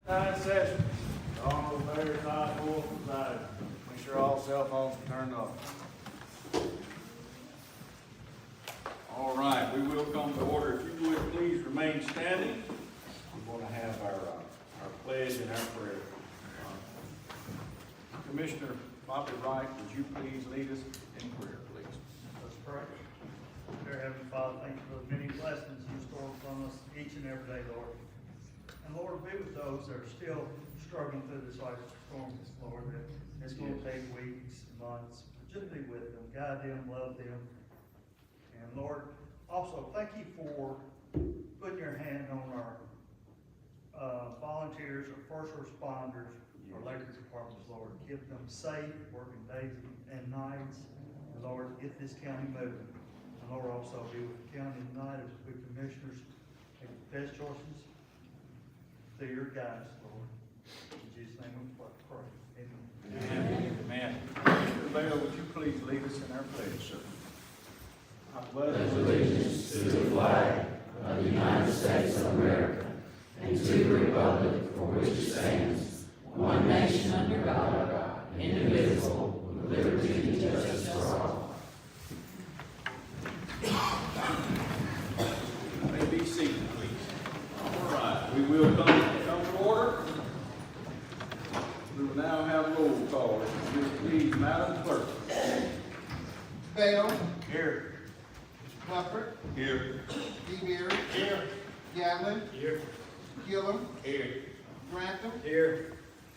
Nine session. Donald Bears, I will preside. Make sure all cell phones are turned off. All right, we will come to order. If you would please remain standing. We're going to have our pledge and our prayer. Commissioner Bobby Wright, would you please lead us in prayer, please? Let's pray. Dear Heavenly Father, thank you for the many blessings you store from us each and every day, Lord. And Lord, be with those that are still struggling through this life storm, Lord, that it's going to take weeks, months, but just be with them, guide them, love them. And Lord, also thank you for putting your hand on our volunteers, our first responders, our labor departments, Lord. Keep them safe, working days and nights. And Lord, get this county moving. And Lord, also be with the county tonight as we commissioners make the best choices through your guidance, Lord. In Jesus' name we pray. Amen. Amen. Mr. Bell, would you please lead us in our pledge, sir? I pledge allegiance to the flag of the United States of America and to the republic for which it stands, one nation under God, indivisible, with liberty and justice for all. You may be seated, please. All right, we will come to order. We will now have roll call. If you will please, Madam Clerk. Bell. Here. Clifford. Here. DeBeer. Here. Gatlin. Here. Gillum. Here. Grantham. Here.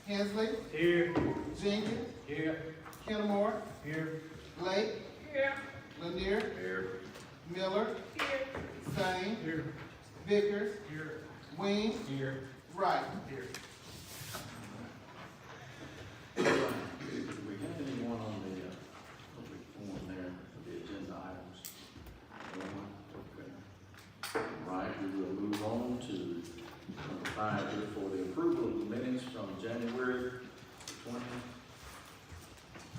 Hensley. Here. Jenkins. Here. Kenmore. Here. Blake. Here. Lanier. Here. Miller. Here. Sane. Here. Vickers. Here. Wing. Here. Wright. Here. Do we have anyone on the public forum there for the agenda items? Okay. All right, we will move on to number 5 here for the approval of the minutes from January 20th.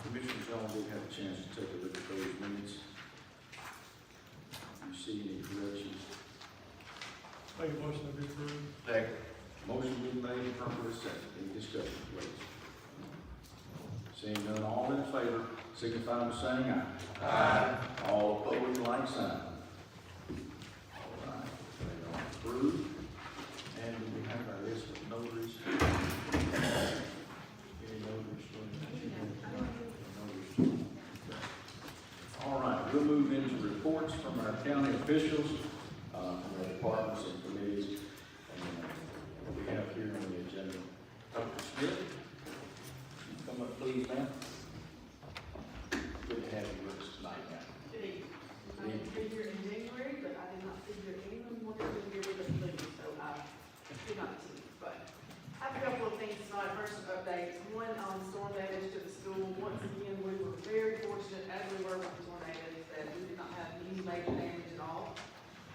Commissioner Jones did have a chance to take a look at those minutes. You see any corrections? Make a motion to be approved. Second. Motion been made, properly second. Any discussion, please? Seeing none, all in favor, signify by saying aye. Aye. All opposed, like sign. All right, they are approved. And we have our list of notaries. Any notaries? All right, we'll move into reports from our county officials, from our departments and committees. And we have here on the agenda, Dr. Smith. Come up, please, ma'am. Good to have you with us tonight, ma'am. I didn't figure in January, but I did not figure anyone wanted to be with us, please, so I did not see. But I have a couple of things tonight. First, updates. One on storm damage to the school. Once again, we were very fortunate, as we were with the tornadoes, that we did not have any major damage at all.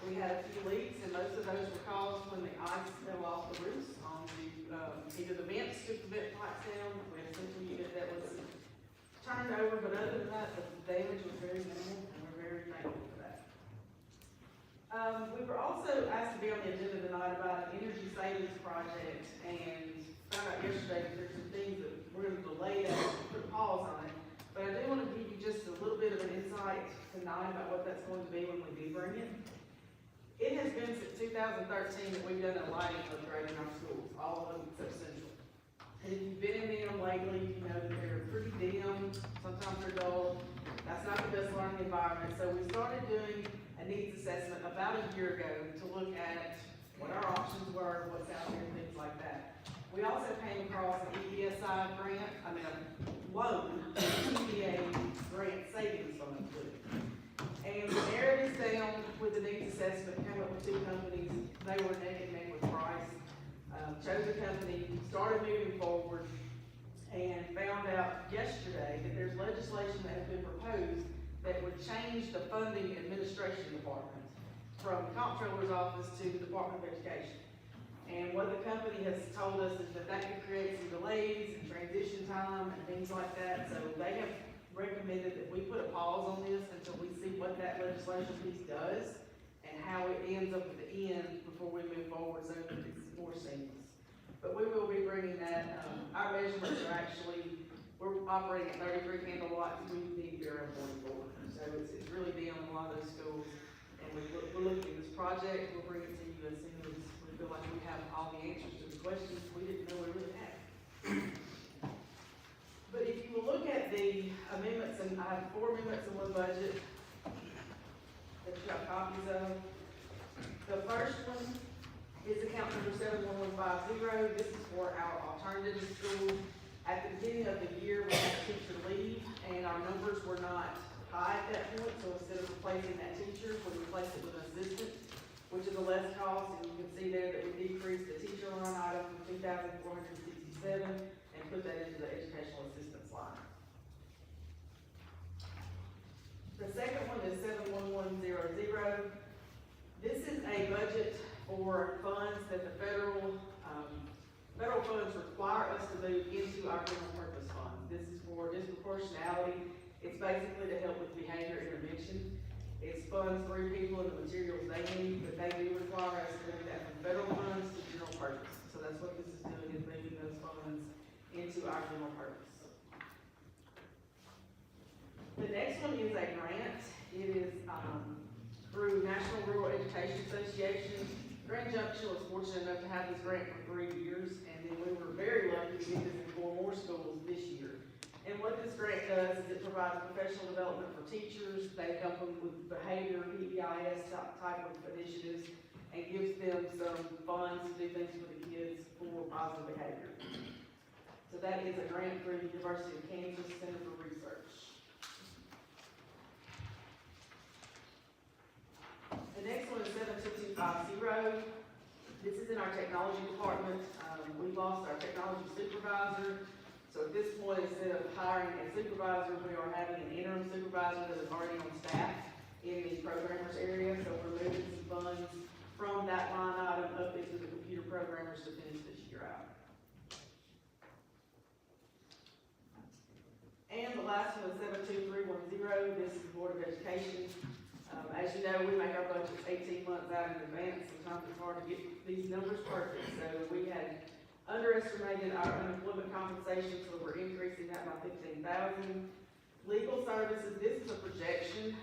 We had a few leaks, and most of those were caused when the ice fell off the roofs on the either the vents took the vent pipes down. We had a central unit that was turned over, but other than that, the damage was very minimal, and we're very thankful for that. We were also asked to be on the agenda tonight about an energy savings project, and found out yesterday that there's some things that we're going to delay that, put a pause on it. But I do want to give you just a little bit of an insight tonight about what that's going to be when we do bring it. It has been since 2013 that we've done a lighting upgrade in our schools, all of them except Central. And if you've been in them lately, you know that they're pretty dim, sometimes they're dull. That's not the best learning environment. So we started doing a needs assessment about a year ago to look at what our options were, what's out there, things like that. We also came across an EPSI grant, loan, EPA grant savings fund. And we narrowed this down with the needs assessment, came up with 2 companies. They were neck and neck with price. Chose a company, started moving forward, and found out yesterday that there's legislation that has been proposed that would change the funding administration department from the comptroller's office to the Department of Education. And what the company has told us is that that could create some delays and transition time and things like that. So they have recommended that we put a pause on this until we see what that legislation piece does and how it ends up at the end before we move forward so that it's more seamless. But we will be bringing that, our measurements are actually, we're operating at 33 candle watts, we need to be around 44. So it's really been on a lot of those schools. And we're looking at this project, we'll bring it to you as soon as we feel like we have all the answers to the questions we didn't know we really had. But if you will look at the amendments, and I have 4 amendments in one budget that you have copies of. The first one is account number 71150. This is for our alternative school. At the beginning of the year, we had a teacher leave, and our numbers were not high at that point, so instead of replacing that teacher, we replaced it with an assistant, which is a less cost, and you can see there that we decreased the teacher line item from 2,467 and put that into the educational assistance line. The second one is 71100. This is a budget for funds that the federal funds require us to move into our general purpose fund. This is for disproportionality. It's basically to help with behavior intervention. It's funds for people and the materials they need, but they do require us to move that from federal funds to general purpose. So that's what this is doing, is moving those funds into our general purpose. The next one is a grant. It is through National Rural Education Association. Grand Junction was fortunate enough to have this grant for 3 years, and then we were very lucky to get this in 4 more schools this year. And what this grant does is it provides professional development for teachers. They help them with behavior, PBIS type of initiatives, and gives them some funds to do things for the kids for positive behavior. So that is a grant through the University of Kansas Center for Research. The next one is 72250. This is in our technology department. We lost our technology supervisor. So at this point, instead of hiring a supervisor, we are having an interim supervisor that is already on staff in the programmers area. So we're moving some funds from that line item up into the computer programmers to finish this year out. And the last one is 72310. This is the Board of Education. As you know, we make our budgets 18 months out in advance. Sometimes it's hard to get these numbers perfect. So we had underestimated our unemployment compensation, so we're increasing that by 15,000. Legal services, this is a projection.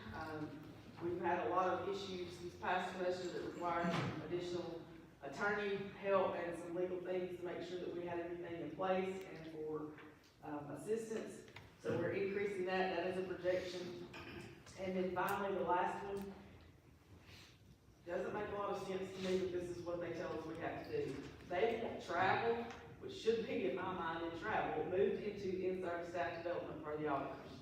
We've had a lot of issues this past semester that required some additional attorney help and some legal things to make sure that we had everything in place and for assistance. So we're increasing that. That is a projection. And then finally, the last one, doesn't make a lot of sense to me, but this is what they tell us we have to do. They want travel, which should be, in my mind, in travel, moved into in-service staff development for the auditors.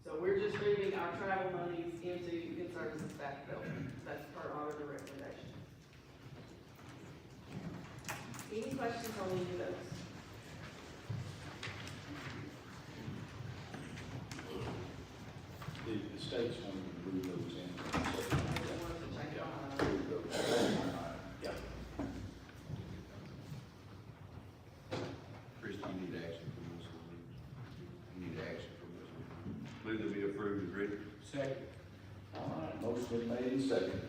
So we're just moving our travel monies into in-service and staff development. That's per auditor recommendation. Any questions on any of those? The state's want to move those in. Yeah. Chris, you need action from this. You need action from this. Move that we approve as written. Second. All right, motion been made and second.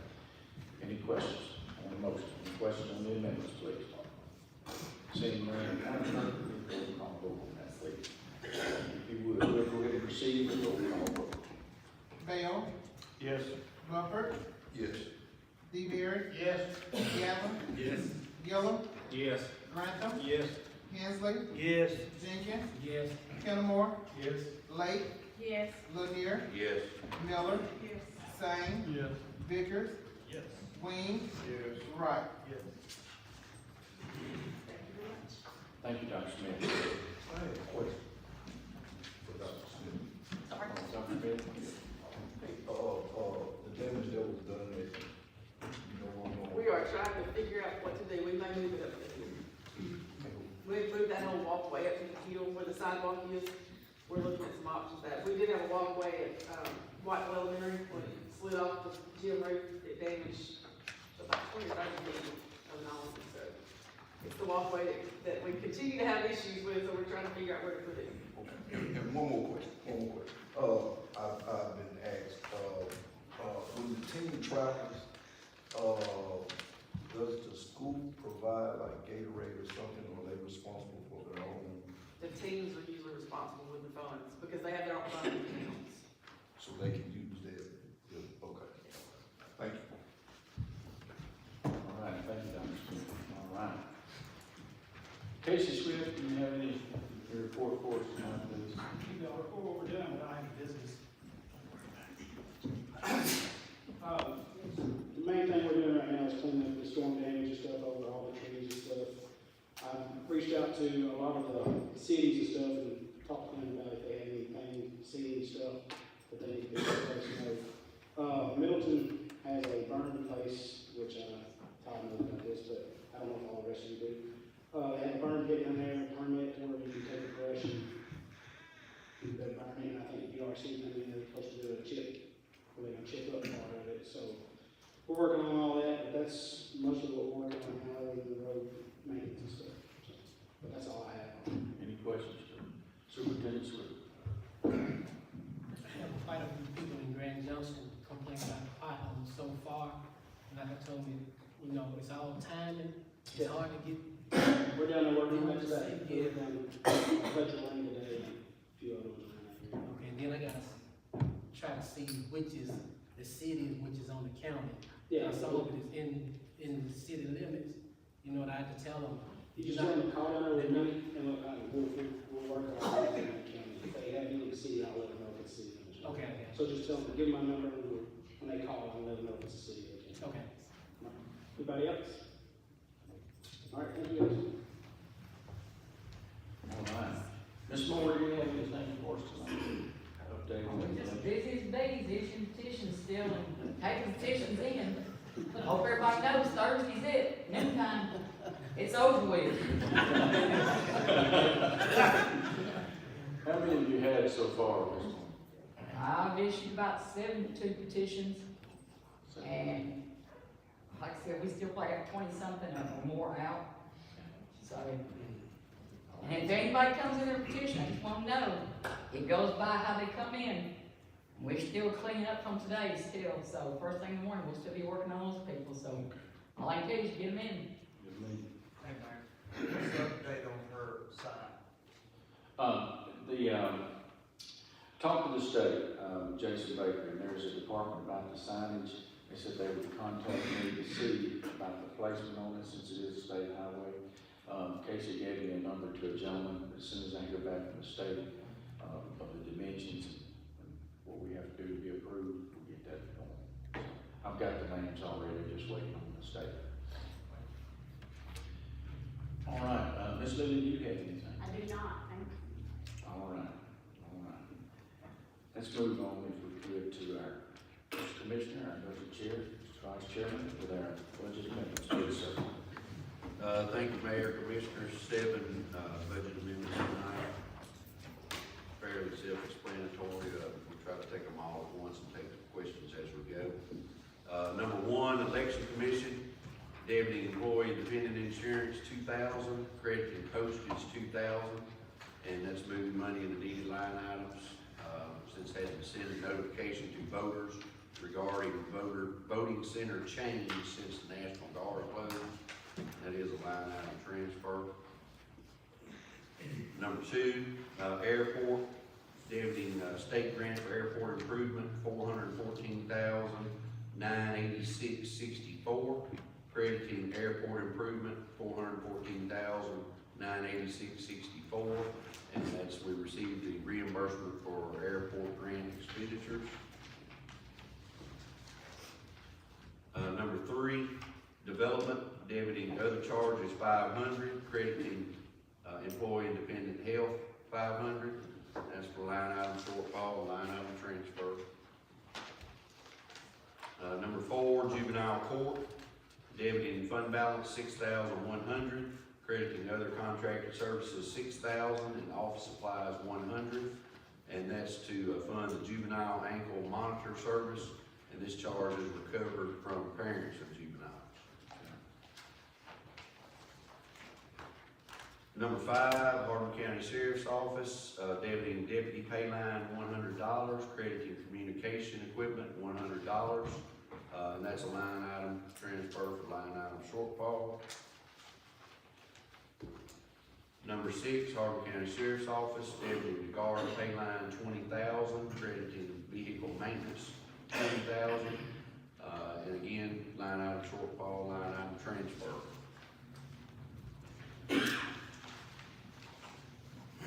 Any questions on the motion? Any questions on the amendments, please? Seeing none, Madam Clerk, we'll call vote on that, please. If you would, we'll go ahead and proceed with roll call vote. Bell, Yes. Buffer, Yes. DeBerry, Yes. Galvin, Yes. Gillum, Yes. Grantham, Yes. Hensley, Yes. Jenkins, Yes. Kennemore, Yes. Lake, Yes. Lanier, Yes. Miller, Yes. Sane, Yes. Vickers, Yes. Queen, Yes. Wright. Yes. Thank you very much. Thank you, Dr. Smith. I have a question for Dr. Smith. Sorry. Dr. Smith? The damage that was done at, you know, We are trying to figure out what to do. We may move it up to here. We moved that whole walkway up to the hill where the sidewalk is. We're looking at some options that, we did have a walkway at, Whitewell Elementary, when it slid off the gym roof, it damaged about 20 or 30 feet of an awning, so. It's the walkway that we continue to have issues with, so we're trying to figure out where to put it. And one more question. I've been asked, when the team travels, does the school provide like Gatorade or something, or are they responsible for their own? The teams are usually responsible with the funds, because they have their own fund accounts. So they can use their, okay. Thank you. All right, thank you, Dr. Smith. All right. Casey Swift, do you have any report for us tonight, please? You know, before what we're doing with I business. The main thing we're doing right now is cleaning up the storm damage and stuff over all the trees and stuff. I've reached out to a lot of the cities and stuff and talked to them about if they had anything, seeing stuff that they need to be replacing. Middleton has a burn place, which Todd knows about this, but I don't know if all the rest of you do. They have a burn pit down there, permit where you can take a brush and do the burning. I think URC is supposed to do a chip, where they're gonna chip up part of it, so we're working on all that, but that's most of what we're working on now, other than the road maintenance and stuff. So, but that's all I have. Any questions for Superintendent Swift? I have quite a few people in Grand Junction complain about the potholes so far, and like I told me, you know, it's all timing, it's hard to get. We're down there working on today, we're down Fletcher Lane today, and a few others around here. Okay, and then I gotta try to see which is the city, which is on the county. Yeah, Some of it is in the city limits, you know, and I have to tell them. you just tell them to call down there with me, and we'll work on it in the county. If they have any city, I'll let them know if it's city limits. Okay, okay, So just tell them, give them my number, and when they call, I'll let them know if it's a city limit. okay. Anybody else? All right, thank you guys. All right. Ms. Moore, do you have anything for us tonight? Update on We're just that? busy as bees, issuing petitions still and taking petitions in. Hope everybody knows Thursday's it, noontime. It's over with. How many have you had so far, Ms. Moore? I've issued about 72 petitions, and like I said, we still probably have 20-something or more out. So, and if anybody comes in their petition, I just want to know, it goes by how they come in. We're still cleaning up from today still, so first thing in the morning, we'll still be working on those people, so all I can tell you is get them in. Good meeting. What's the update on her sign? Talked to the state, Jason Baker, and there's a department about the signage. They said they would contact me, the city, about the placement on it, since it is a state highway. Casey gave me a number to a gentleman. As soon as I hear back from the state, of the dimensions and what we have to do to be approved, we'll get that going. I've got the names already, just waiting on the state. All right, Ms. Lilly, do you have anything? I do not, thank you. All right, all right. Let's move on, if we could, to our first commissioner, our budget chair, Mr. Vice Chairman, with our budget amendments. Please, sir. Thank you, Mayor, Commissioners. 7 budget amendments tonight. Fairly self-explanatory. We try to take them all at once and take the questions as we go. Number 1, Election Commission, Deputy Employee Dependent Insurance, $2,000, credit and postage, $2,000, and that's moving money into needed line items. Since hasn't sent a notification to voters regarding voting center change since the National Guard closed. That is a line item transfer. Number 2, airport, deputy state grant for airport improvement, $414,986.64. Crediting airport improvement, $414,986.64. And that's, we received the reimbursement for airport grant expenditures. Number 3, development, deputy and other charges, $500, crediting employee independent health, $500. That's for line item shortfall, line item transfer. Number 4, juvenile court, deputy and fund balance, $6,100, crediting other contracted services, $6,000, and office supplies, $100. And that's to fund the juvenile ankle monitor service, and this charge is recovered from parents of juveniles. Number 5, Hardeman County Sheriff's Office, deputy and deputy pay line, $100, crediting communication equipment, $100. and that's a line item transfer for line item shortfall. Number 6, Hardeman County Sheriff's Office, Deputy Guard, pay line 20,000, credited vehicle maintenance 20,000. And again, line item shortfall, line item transfer.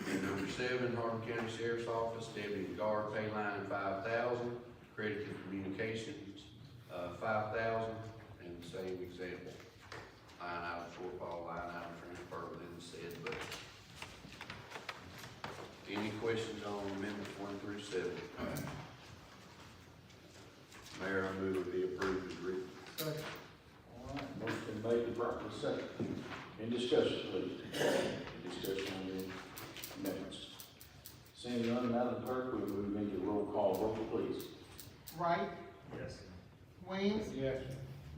And number 7, Hardeman County Sheriff's Office, Deputy Guard, pay line 5,000, credited communications 5,000, and same example. Line item shortfall, line item transfer within the said budget. Any questions on amendments 1 through 7? Mayor, I move it be approved as written. All right, motion been made and properly second. Any discussion, please? Any discussion on the amendments? Seeing none, Madam Clerk, we move into roll call vote, please. Wright, Yes. Weems, Yes.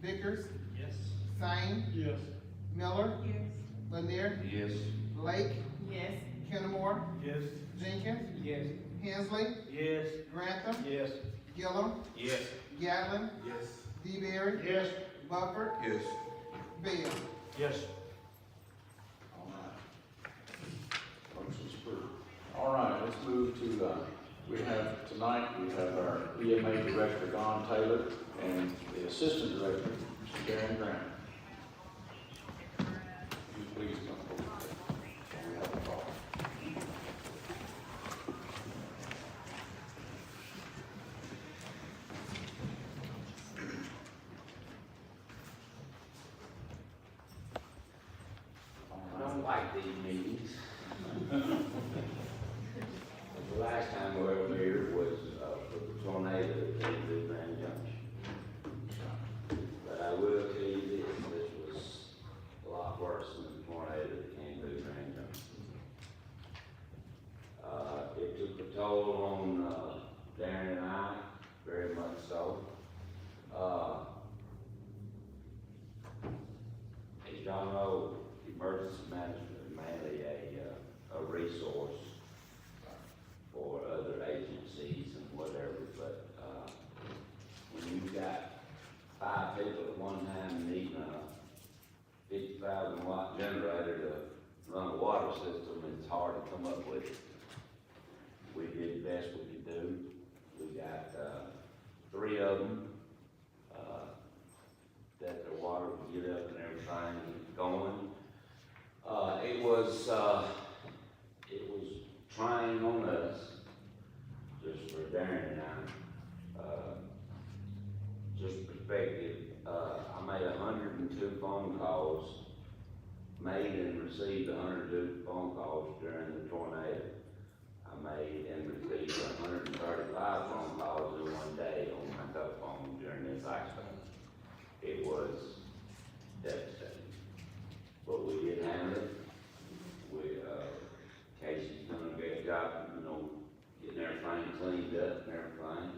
Vickers, Yes. Sane, Yes. Miller, Yes. Lanier, Yes. Lake, Yes. Kennemore, Yes. Jenkins, Yes. Hensley, Yes. Grantham, Yes. Gillum, Yes. Gatlin, Yes. DeBerry, Yes. Bufford, Yes. Bill. Yes. All right. Motion's approved. All right, let's move to, tonight, we have our EMA Director, Don Taylor, and the Assistant Director, Mr. Karen Grant. Would you please come forward? We have a call. I don't like these meetings. The last time we were here was, for the tornado that came through Grand Junction. But I will tell you this was a lot worse than the tornado that came through Grand Junction. It took a toll on, Darren and I, very much so. As y'all know, emergency management is mainly a resource for other agencies and whatever, but, when you've got 5 people at one time needing a 50,000 watt generator to run a water system, it's hard to come up with it. We did the best we could do. We got, 3 of them, that the water would get up and everything going. It was trying on us, just for Darren and I. Just perspective, I made 102 phone calls, made and received 102 phone calls during the tornado. I made and received 135 phone calls in one day on my cell phone during this accident. It was devastating, but we did handle it. Casey's done a great job, getting everything cleaned up and everything.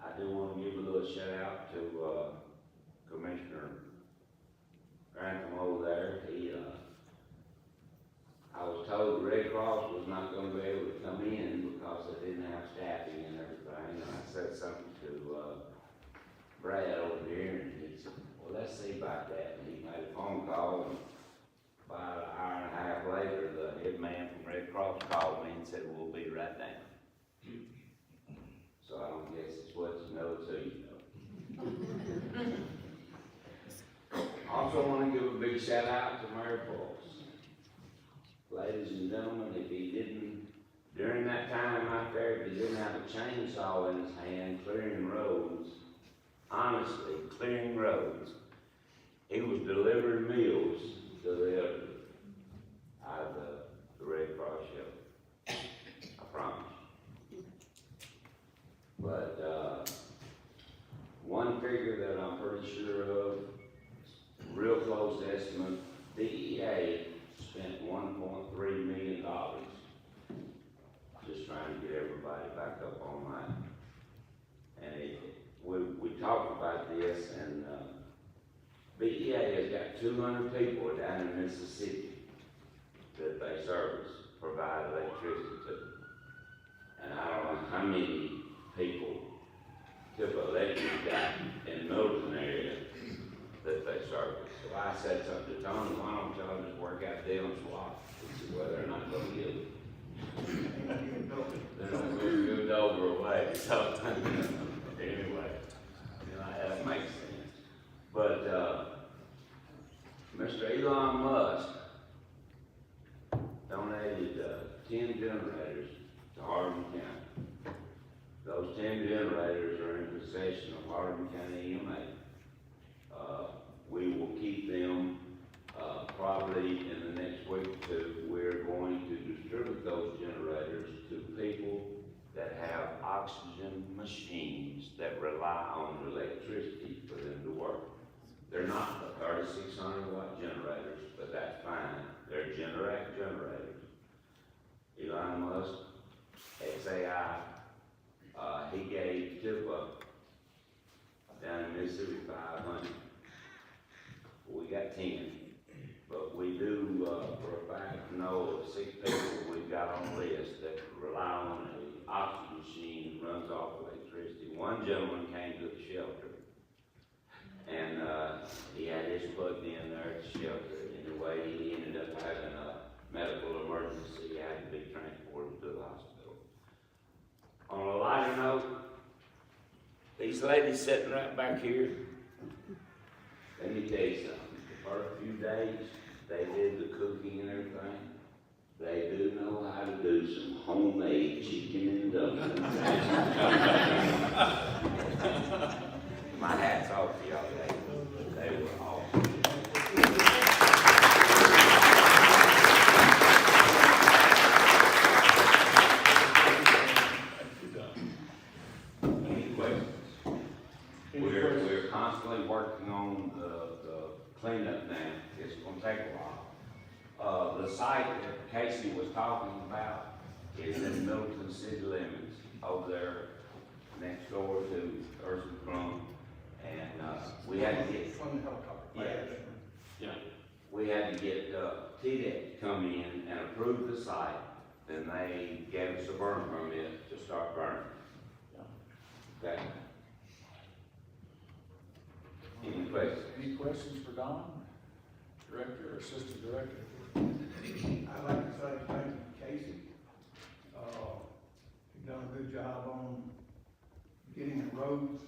I do want to give a little shout out to, Commissioner Grantham over there. I was told the Red Cross was not gonna be able to come in because they didn't have staffing and everything, and I said something to, Brad over here, and he said, well, let's see about that, and he made a phone call, and about an hour and a half later, the head man from Red Cross called me and said, we'll be right down. So I don't guess it's what you know, so you know. Also want to give a big shout out to Mayor Boyles. Ladies and gentlemen, if he didn't, during that time out there, if he didn't have a chainsaw in his hand clearing roads, honestly, clearing roads, he was delivering meals to the elderly out of the Red Cross shelter. I promise. But, one figure that I'm pretty sure of, real close estimate, DEA spent $1.3 million just trying to get everybody back up online. And we talked about this, and DEA has got 200 people down in Mississippi that they service, provide electricity to. And I don't know how many people lot. It's whether or not they'll get it. They're not moved over away, so, anyway, you know, that makes sense. But, Mr. Elon Musk donated, 10 generators to Hardeman County. Those 10 generators are in possession of Hardeman County EMA. We will keep them, probably in the next week or two. We're going to distribute those generators to people that have oxygen machines that rely on electricity for them to work. They're not the 3,600 watt generators, but that's fine. They're Generac generators. Elon Musk, XAI, he gave TIPA down in Mississippi 500. We got 10, but we do, for a fact, know of 6 people we've got on the list that rely on an oxygen machine that runs off electricity. One gentleman came to the shelter, and he had his plugged in there at the shelter. Anyway, he ended up having a medical emergency. He had to be transported to the hospital. On a lighter note, these ladies sitting right back here, let me tell you something. The first few days, they did the cooking and everything. They do know how to do some homemade chicken and dumplings. My hat's off to y'all. They were awesome. Any questions? We're constantly working on the cleanup now. It's gonna take a while. The site that Casey was talking about is in Middleton city limits, over there next door to Urson Crum. And, we had to get, we had to get, TDEC to come in and approve the site. Then they gave us a burn permit to start burning. Okay. Any questions? Any questions for Don, Director or Assistant Director? I'd like to say thank you, Casey. You've done a good job on getting the roads,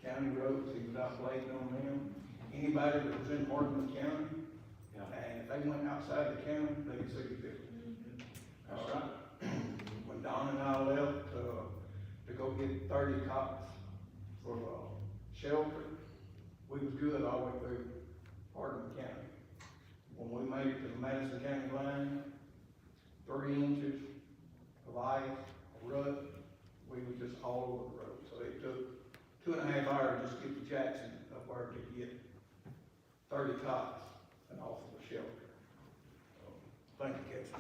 county roads, he was out waiting on them. Anybody that was in Hardeman County, and if they went outside the county, they could see the picture. That's right. When Don and I left, to go get 30 cots for, shelter, we was good all the way through Hardeman County. When we made it to the Madison County line, 3 inches of ice, a rut, we was just all over the road. So it took 2.5 hours just to get to Jackson up where to get 30 cots and also the shelter. So, thank you, Casey.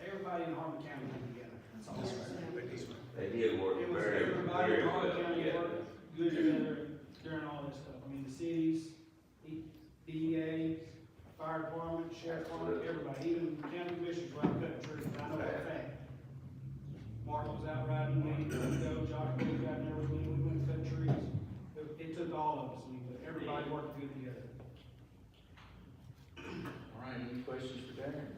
Everybody in Hardeman County came together. That's all. They did work It was very, everybody very in Hardeman well County together. worked good together during all this stuff. I mean, the cities, DEA, fire department, sheriff department, everybody, even the county commissioners were out cutting trees. I know that fact. Mark was out riding with me, Joe, Josh, we got there with me, we went to cut trees. It took all of us, I mean, but everybody worked good together. All right, any questions for Darren?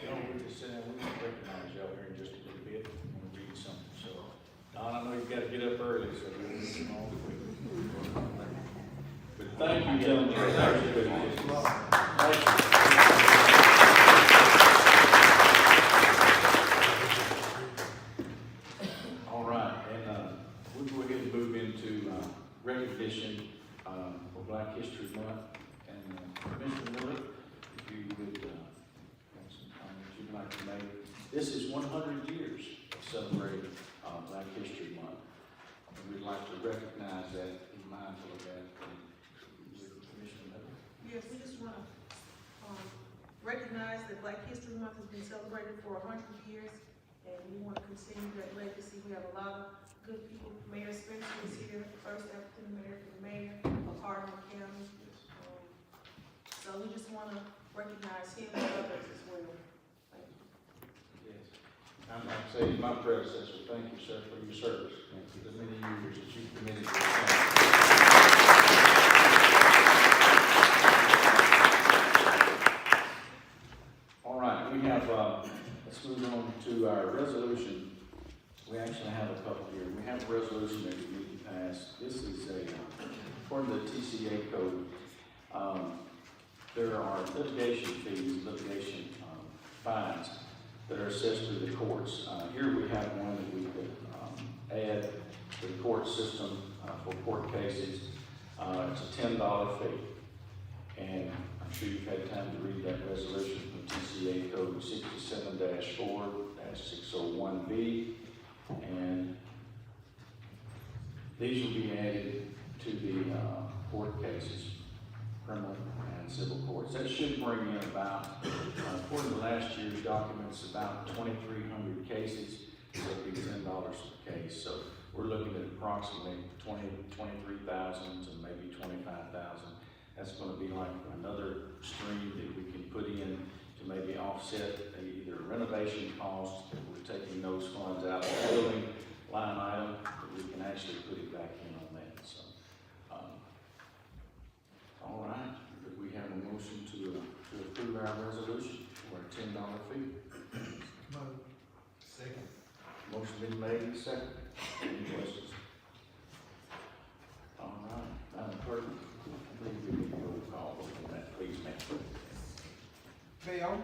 No, we're just saying, we can recognize y'all here in just a little bit, and we'll read something, so. Don, I know you've got to get up early, so we'll move them on quick. But thank you, gentlemen, for that. All right, and, we'll go ahead and move into, recognition, for Black History Month. And, Commissioner Miller, if you would, have some comments you'd like to make. This is 100 years of celebrating, Black History Month. And we'd like to recognize that, be mindful of that. Commissioner Miller. Yes, we just want to recognize that Black History Month has been celebrated for 100 years, and we want to continue that legacy. We have a lot of good people. Mayor Spencer is here, the first African American mayor of Hardeman County. So we just want to recognize him and others as well. Thank you. Yes. I'd like to say, as my predecessor, thank you, sir, for your service and for the many years that you've committed to the county. we have, let's move on to our resolution. We actually have a couple here. We have a resolution that we need to pass. This is a, according to the TCA code, there are litigation fees, litigation fines that are assessed through the courts. Here we have one that we could add to the court system for court cases. It's a $10 fee. And I'm sure you've had time to read that resolution from TCA code 67-4-601B. And these will be added to the court cases, criminal and civil courts. That should bring in about, according to last year's documents, about 2,300 cases. So it'll be $10 per case. So we're looking at approximately 23,000 to maybe 25,000. That's going to be like another stream that we can put in to maybe offset either renovation costs, that we're taking those funds out of the building line item, that we can actually put it back in on that. So, all right, if we have a motion to approve our resolution for a $10 fee. Second. Motion been made and seconded. Any questions? All right, Madam Clerk, I believe we need a roll call on that, please, ma'am. Bell.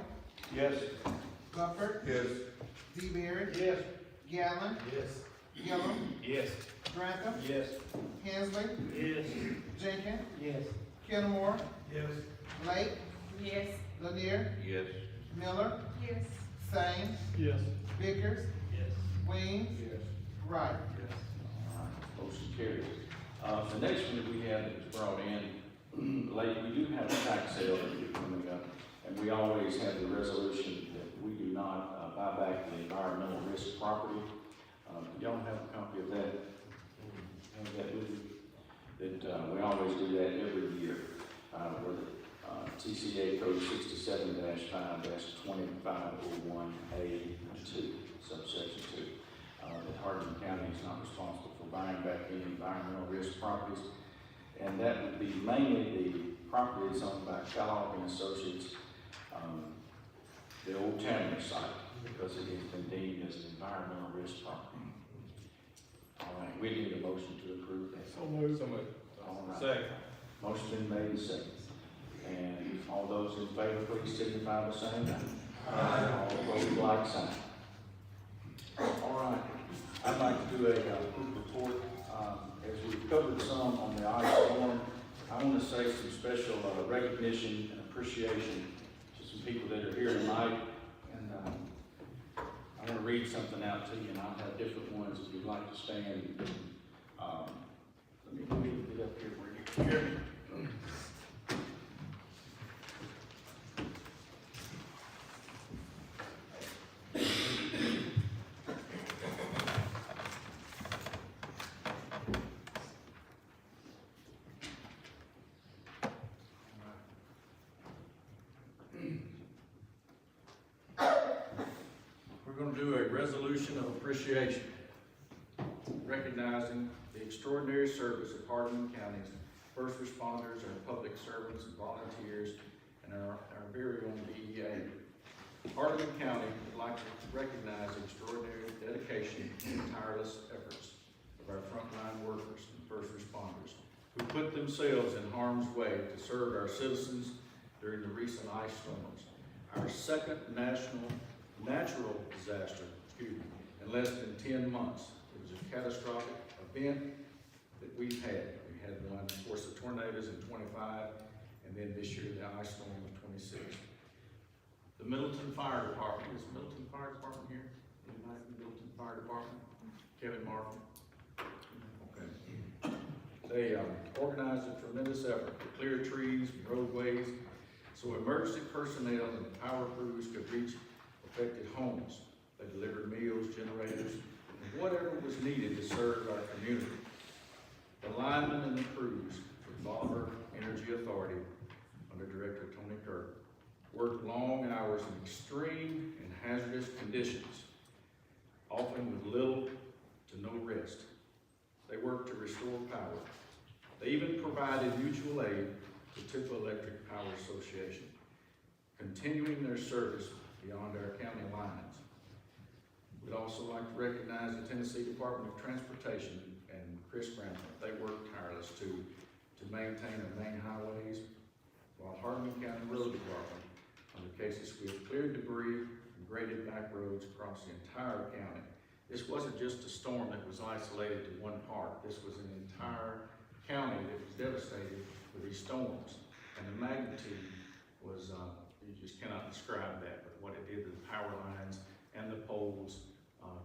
Yes. Clifford. Yes. DeBerry. Yes. Galvin. Yes. Gillum. Yes. Grantham. Yes. Hensley. Yes. Jenkins. Yes. Kenmore. Yes. Yes. Lake. Lanier. Yes. Miller. Yes. Same. Yes. Vickers. Yes. Weems. Yes. Wright. Yes. All right, motion carries. The next one that we have that was brought in late, we do have a tax sale that is coming up, and we always have the resolution that we do not buy back the environmental risk property. Y'all have a copy of that? Have that with you? That we always do that every year, where the TCA code 67-5-2501A2, subsection 2. That Hardeman County is not responsible for buying back any environmental risk properties. And that would be mainly the property that's owned by Kellogg and Associates, the old Tanner site, because it has been deemed as an environmental risk property. All right, we need a motion to approve that. So moved. So moved. All right. Second. Motion been made and seconded. And all those in favor, please signify by saying aye. Aye. All opposed, like sign. All right, I'd like to do a quick report. As we've covered some on the ice storm, I want to say some special recognition and appreciation to some people that are here tonight. And I want to read something out to you, and I'll have different ones if you'd like to stand. Let me get up here where you can hear me. We're going to do a resolution of appreciation, recognizing the extraordinary service of Hardeman County's first responders, our public servants and volunteers, and our very own DEA. Hardeman County would like to recognize the extraordinary dedication and tireless efforts of our frontline workers and first responders who put themselves in harm's way to serve our citizens during the recent ice storms. Our second natural disaster, in less than 10 months. It was a catastrophic event that we've had. We had one, of course, the tornadoes in 25, and then this year the ice storm of 26. The Middleton Fire Department, is Middleton Fire Department here? Anybody from the Middleton Fire Department? Kevin Martin? Okay. They organized a tremendous effort to clear trees and roadways so emergency personnel and power crews could reach affected homes. They delivered meals, generators, and whatever was needed to serve our community. The linemen and the crews with Bolivar Energy Authority, under Director Tony Kirk, worked long hours in extreme and hazardous conditions, often with little to no rest. They worked to restore power. They even provided mutual aid to Tifa Electric Power Association, continuing their service beyond our county lines. We'd also like to recognize the Tennessee Department of Transportation and Chris Grantham. They work tireless to maintain our main highways, while Hardeman County Road Department, on the cases we have cleared debris and graded back roads across the entire county. This wasn't just a storm that was isolated to one part. This was an entire county that was devastated with these storms. And the magnitude was, you just cannot describe that, but what it did to the power lines and the poles,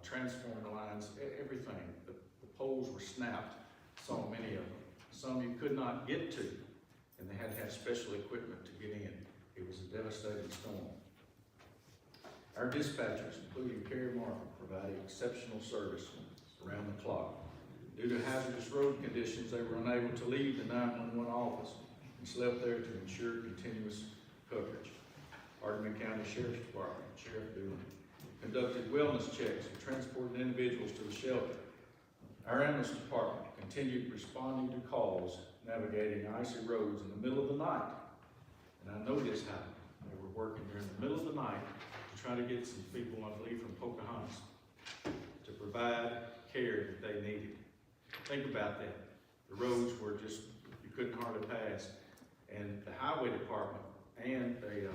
transformer lines, everything. The poles were snapped, so many of them. Some you could not get to, and they had to have special equipment to get in. It was a devastating storm. Our dispatchers, including Carrie Markham, provided exceptional service around the clock. Due to hazardous road conditions, they were unable to leave the 911 office and slept there to ensure continuous coverage. Hardeman County Sheriff's Department, Sheriff Doolin, conducted wellness checks and transported individuals to the shelter. Our ambulance department continued responding to calls, navigating icy roads in the middle of the night. And I know this happened. They were working during the middle of the night to try to get some people, I believe, from Pocahontas to provide care that they needed. Think about that. The roads were just, you couldn't hardly pass. And the highway department and the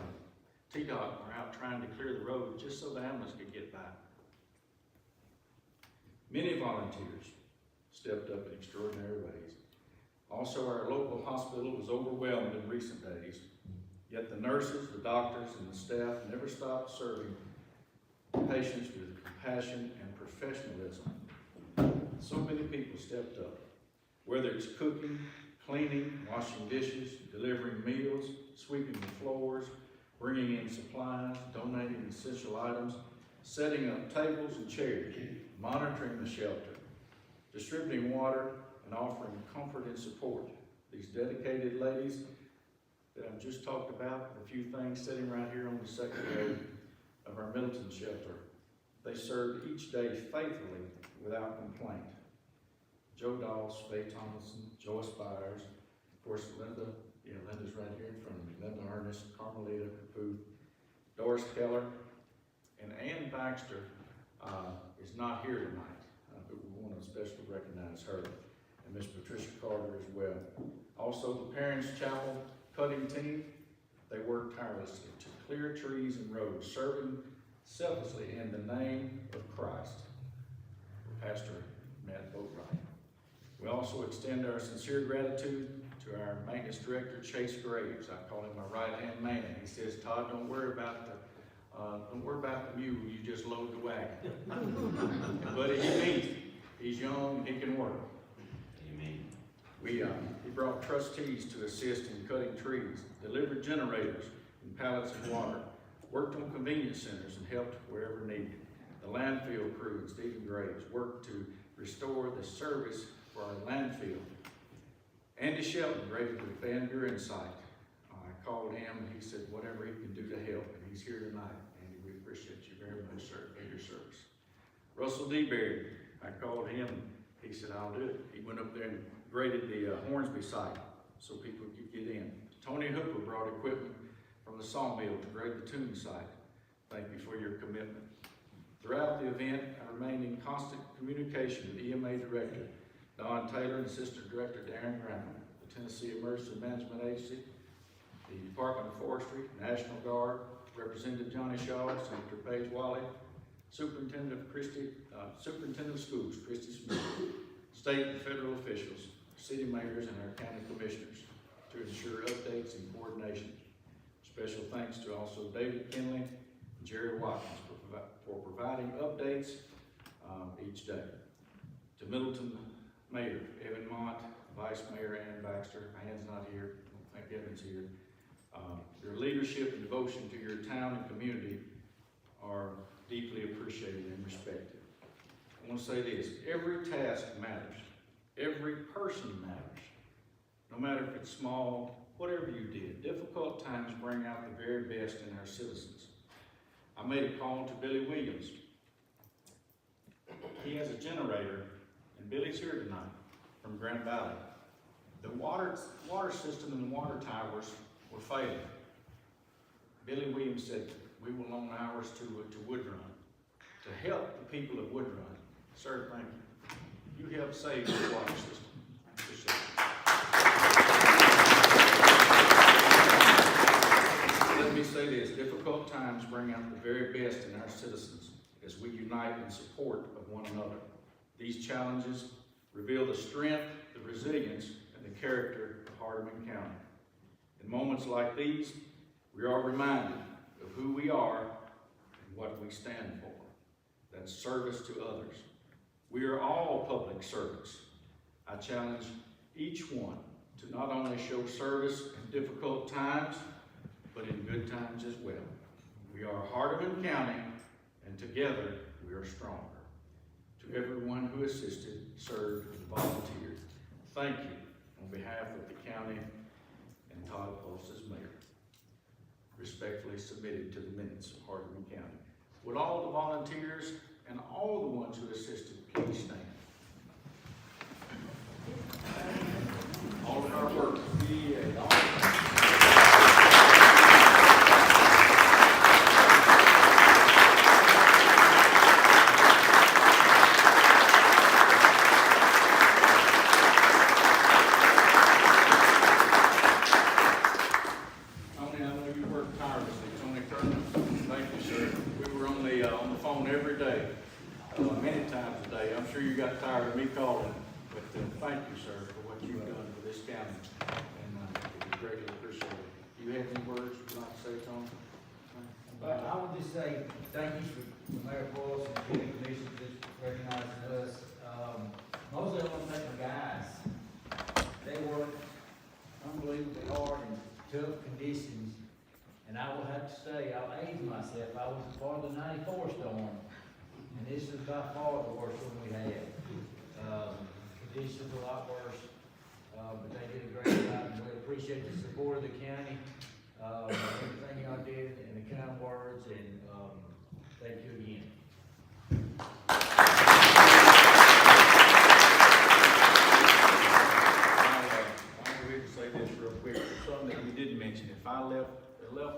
TDOT were out trying to clear the road just so the ambulance could get by. Many volunteers stepped up in extraordinary ways. Also, our local hospital was overwhelmed in recent days, yet the nurses, the doctors, and the staff never stopped serving patients with compassion and professionalism. So many people stepped up, whether it's cooking, cleaning, washing dishes, delivering meals, sweeping the floors, bringing in supplies, donating essential items, setting up tables and chairs, monitoring the shelter, distributing water, and offering comfort and support. These dedicated ladies that I've just talked about, a few things sitting right here on the second row of our Middleton shelter. They served each day faithfully without complaint. Joe Dawes, Faye Thomason, Joyce Byers, of course Linda, Linda's right here in front of me, Linda Ernest, Carmelita Capu, Doris Keller, and Ann Baxter is not here tonight, but we want to especially recognize her, and Miss Patricia Carter as well. Also, the Parents Chapel cutting team, they worked tirelessly to clear trees and roads, serving selflessly in the name of Christ. Pastor Matt Boatwright. We also extend our sincere gratitude to our maintenance director, Chase Graves. I call him my right-hand man. He says, Todd, don't worry about the mule, you just load the wagon. But he means it. He's young, he can work. Amen. He brought trustees to assist in cutting trees, delivered generators and pallets of water, worked on convenience centers and helped wherever needed. The landfill crew and Stephen Graves worked to restore the service for our landfill. Andy Shelton graded with Van Buren site. I called him and he said whatever he can do to help, and he's here tonight. Andy, we appreciate you very much, sir, for your service. Russell DeBerry, I called him, he said I'll do it. He went up there and graded the Hornsby site so people could get in. Tony Hooper brought equipment from the sawmill to grade the tuning site. Thank you for your commitment. Throughout the event, I remained in constant communication with EMA Director Don Taylor and Assistant Director Darren Graham, the Tennessee Emergency Management Agency, the Department of Forestry, National Guard, Representative Johnny Shaw, Senator Paige Wiley, Superintendent of Schools, Christy Smith, state and federal officials, city mayors, and our county commissioners to ensure updates and coordination. Special thanks to also David Kinley and Jerry Watkins for providing updates each day. To Middleton Mayor Evan Mott, Vice Mayor Ann Baxter, Ann's not here, I don't think Evan's here. Your leadership and devotion to your town and community are deeply appreciated and respected. I want to say this, every task matters. Every person matters. No matter if it's small, whatever you did, difficult times bring out the very best in our citizens. I made a call to Billy Williams. He has a generator, and Billy's here tonight from Grand Valley. The water system and the water towers were failing. Billy Williams said, we will loan ours to Woodrun, to help the people of Woodrun. Sir, thank you. You helped save the water system. Appreciate it. Let me say this, difficult times bring out the very best in our citizens as we unite in support of one another. These challenges reveal the strength, the resilience, and the character of Hardeman County. In moments like these, we are reminded of who we are and what we stand for. That's service to others. We are all public servants. I challenge each one to not only show service in difficult times, but in good times as well. We are Hardeman County, and together we are stronger. To everyone who assisted, served, and volunteered, thank you on behalf of the county and Todd Pulse as mayor. Respectfully submitted to the minutes of Hardeman County. Would all the volunteers and all the ones who assisted please stand? All of our work, many times a day. I'm sure you got tired of me calling, but thank you, sir, for what you've done for this county, and we greatly appreciate it. Do you have any words you'd like to say, Tom? But I would just say thank you for Mayor Boyles and the county commission just recognizing us. Mostly I want to thank my guys. They work unbelievably hard in tough conditions, and I will have to say, I'll age myself, I was a part of the '94 storm. And this is by far the worst one we had. Conditions a lot worse, but they did a great job, and we appreciate the support of the county, everything y'all did, and the kind words, and thank you again. I'll go ahead and say this real quick. Something that we didn't mention. If I left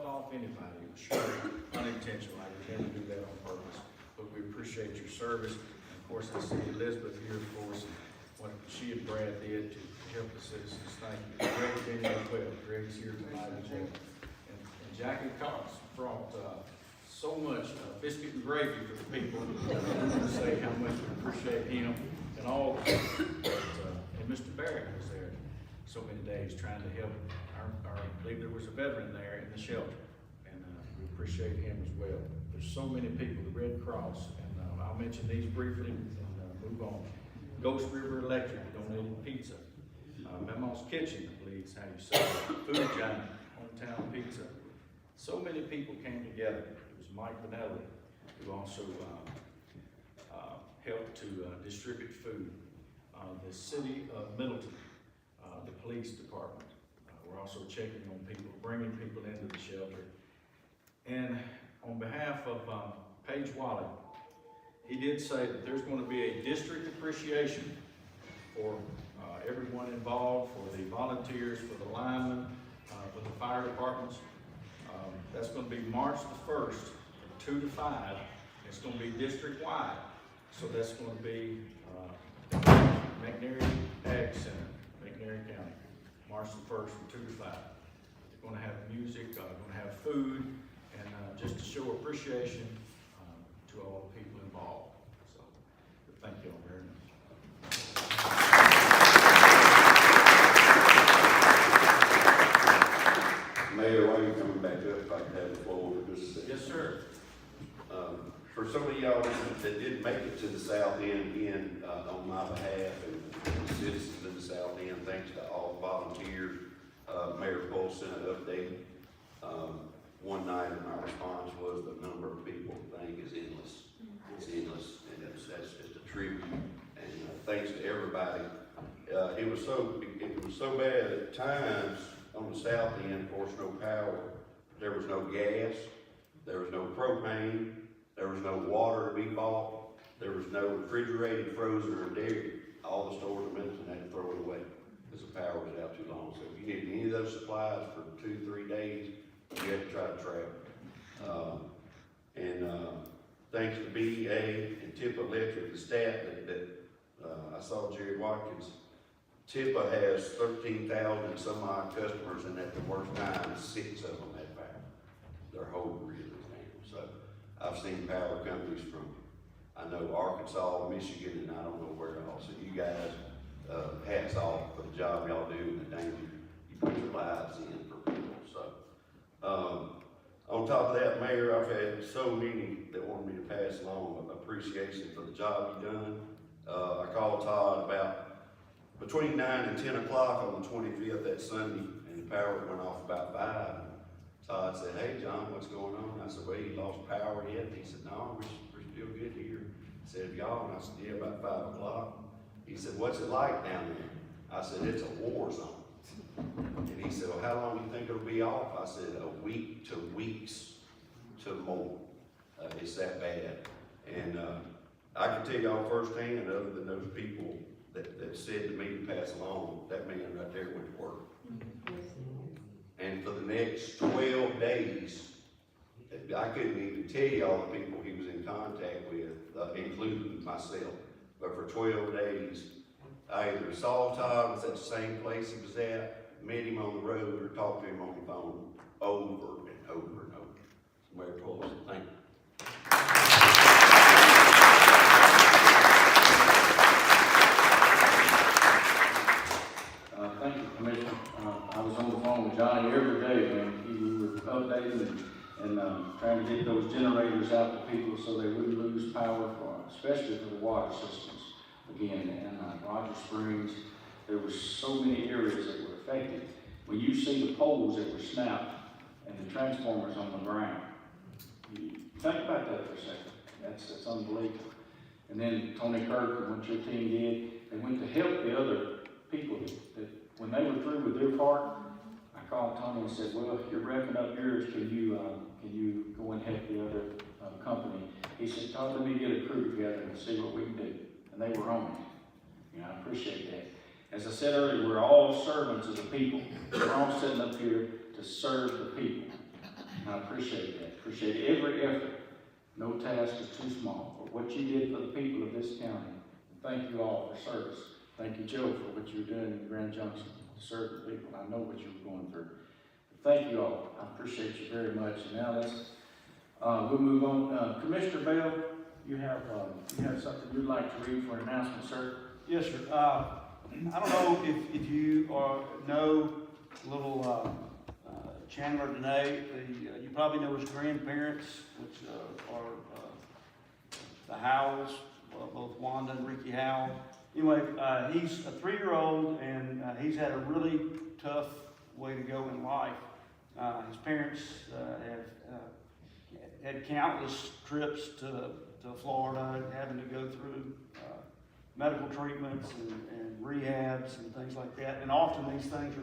off anybody, it was surely unintentional. I would never do that on purpose. But we appreciate your service. And of course, I see Elizabeth here, of course, and what she and Brad did to help the citizens. Thank you. Greg's been here as well. Greg's here tonight as well. And Jackie Cox brought so much biscuit and gravy for the people. I want to say how much we appreciate him and all the people. And Mr. Barrett was there so many days trying to help I believe there was a veteran there in the shelter. And we appreciate him as well. There's so many people, the Red Cross, and I'll mention these briefly and move on. Ghost River Electric donated pizza. Memo's Kitchen, I believe is how you say it. Food Giant, Hometown Pizza. So many people came together. It was Mike Vanelli, who also helped to distribute food. The city of Middleton, the police department. We're also checking on people, bringing people into the shelter. And on behalf of Paige Wally, he did say that there's going to be a district appreciation for everyone involved, for the volunteers, for the linemen, for the fire departments. That's going to be March the 1st from 2 to 5. It's going to be district-wide. So that's going to be McNairy Ag Center, McNairy County, March the 1st from 2 to 5. They're going to have music, going to have food, and just to show appreciation to all the people involved. So, thank you all very much. Mayor, while you're coming back up, if I can have the floor for just a second. Yes, sir. For some of y'all that didn't make it to the South End again, on my behalf and the citizens in the South End, thanks to all volunteers, Mayor Pulse sent an update. One night, and my response was the number of people thing is endless. It's endless, and that's just a tribute. And thanks to everybody. It was so bad at times on the South End, of course, no power. There was no gas. There was no propane. There was no water to be bought. There was no refrigerated, frozen, or dairy. All the stores in Middleton had to throw it away because the power was out too long. So if you needed any of those supplies for 2-3 days, you had to try to travel. thanks to BEA and Tippa Electric, the staff I saw Jerry Watkins. Tippa has 13,000 some odd customers, and at the worst time, 6 of them had power. Their whole grid is down. So I've seen power companies from, I know Arkansas, Michigan, and I don't know where else. So you guys, hats off for the job y'all do and the danger you put your lives in for people. So, on top of that, Mayor, I've had so many that want me to pass along appreciation for the job you done. I called Todd about between 9 and 10 o'clock on the 25th that Sunday, and the power went off about 5. Todd said, "Hey, John, what's going on?" I said, "Well, you lost power yet?" He said, "No, we're still good here." I said, "Y'all?" And I said, "Yeah, about 5 o'clock." He said, "What's it like down there?" I said, "It's a war zone." And he said, "Well, how long do you think it'll be off?" I said, "A week to weeks to more. It's that bad." And I can tell y'all firsthand, other than those people that said to me to pass along, that man right there went to work. And for the next 12 days, I couldn't even tell you all the people he was in contact with, including myself. But for 12 days, I either saw Todd was at the same place he was at, met him on the road, or talked to him on the phone over and over and over. So Mayor Paulson, thank you. Thank you, Commissioner. I was on the phone with Johnny every day, man. We were updating and trying to get those generators out to people so they wouldn't lose power, especially for the water systems. Again, in Roger Springs, there were so many areas that were affected. When you see the poles that were snapped and the transformers on the ground, you think about that for a second. That's unbelievable. And then Tony Kirk and what your team did, they went to help the other people that when they were through with their part, I called Tony and said, "Well, you're wrapping up yours. Can you go and help the other company?" He said, "Todd, let me get a crew together and see what we can do." And they were on it. I appreciate that. As I said earlier, we're all servants of the people. We're all sitting up here to serve the people. And I appreciate that. Appreciate every effort. No task is too small. But what you did for the people of this county, thank you all for service. Thank you, Joe, for what you're doing in Grand Junction to serve the people. I know what you were going through. But thank you all. I appreciate you very much. And now we'll move on. Commissioner Bell, you have something you'd like to read for an announcement, sir? Yes, sir. I don't know if you know little Chandler Dene. You probably know his grandparents, which are the Howells, both Wanda and Ricky Howell. Anyway, he's a 3-year-old, and he's had a really tough way to go in life. His parents have had countless trips to Florida, having to go through medical treatments and rehabs and things like that. And often these things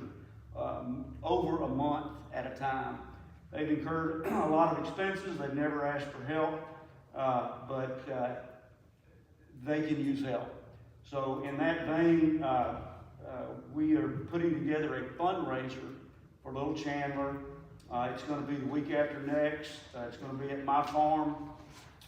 are over a month at a time. They've incurred a lot of expenses. They've never asked for help, but they can use help. So in that vein, we are putting together a fundraiser for little Chandler. It's going to be the week after next. It's going to be at my farm.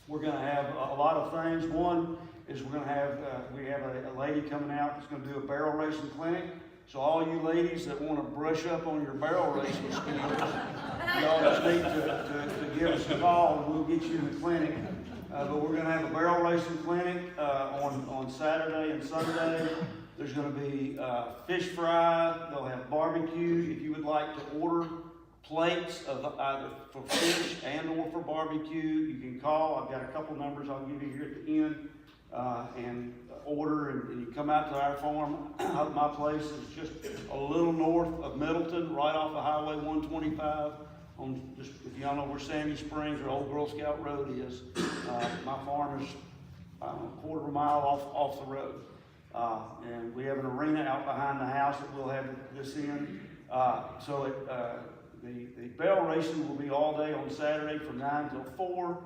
We're going to have a lot of things. One is we have a lady coming out that's going to do a barrel racing clinic. So all you ladies that want to brush up on your barrel racing skills, y'all just need to give us a call and we'll get you in the clinic. But we're going to have a barrel racing clinic on Saturday and Sunday. There's going to be fish fry. They'll have barbecue. If you would like to order plates of either for fish and or for barbecue, you can call. I've got a couple numbers I'll give you here at the end and order. And you come out to our farm. My place is just a little north of Middleton, right off of Highway 125. Just if y'all know where Sandy Springs or Old Girl Scout Road is, my farm is a quarter of a mile off the road. And we have an arena out behind the house that we'll have this in. The barrel racing will be all day on Saturday from 9 till 4.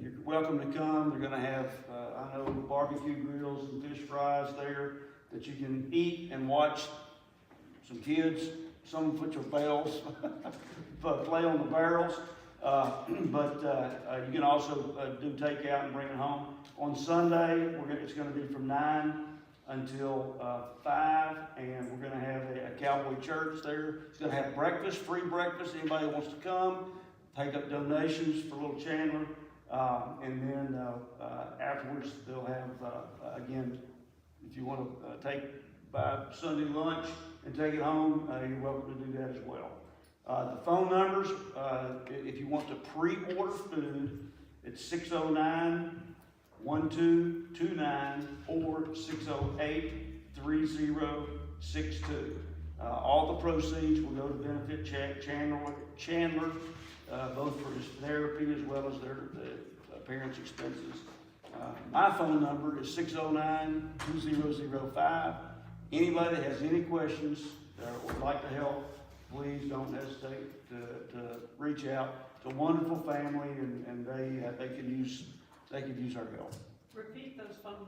You're welcome to come. They're going to have, I know, barbecue grills and fish fries there that you can eat and watch some kids, some put your bells, but play on the barrels. But you can also do takeout and bring it home. On Sunday, it's gonna be from 9 until 5, and we're gonna have a cowboy church there. It's gonna have breakfast, free breakfast, anybody who wants to come, take up donations for little Chandler. And then afterwards, they'll have, again, if you want to buy Sunday lunch and take it home, you're welcome to do that as well. The phone numbers, if you want to pre-order food, it's 609-1229 or 608-3062. All the proceeds will go to benefit Chandler, both for his therapy as well as the parents' expenses. My phone number is 609-2005. Anybody that has any questions or would like to help, please don't hesitate to reach out. It's a wonderful family, and they could use our help. Repeat those phone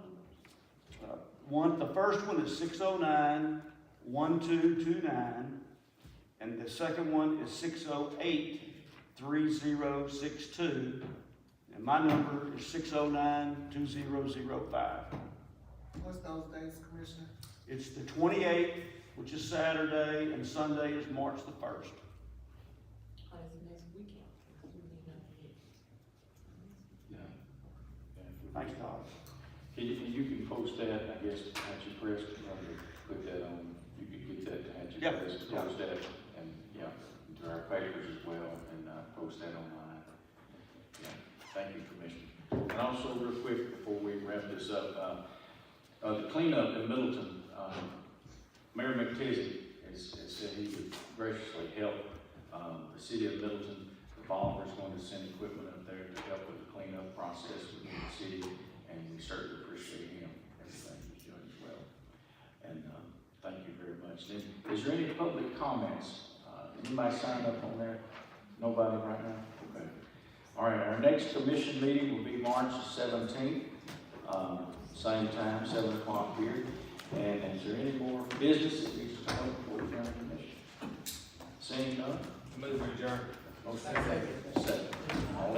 numbers. The first one is 609-1229, and the second one is 608-3062, and my number is 609-2005. What's those dates, Commissioner? It's the 28th, which is Saturday, and Sunday is March the 1st. Next weekend. Thanks, Todd. You can post that, I guess, at your press, put that on, you could get that at your Yep. press, post that, and, to our papers as well, and, post that online. Yeah, thank you, Commissioner. And also, real quick, before we wrap this up, the cleanup in Middleton, Mayor McTizzy has said he would graciously help, the city of Middleton. The volunteers going to send equipment up there to help with the cleanup process within the city, and we certainly appreciate him, everything he's doing as well. And, thank you very much. Then, is there any public comments? Anybody signed up on there? Nobody right now? Okay. All right, our next commission meeting will be March 17th, same time, 7 o'clock here. And is there any more business that needs to come before the county commission? Seeing none? Move adjourned. Motion second. All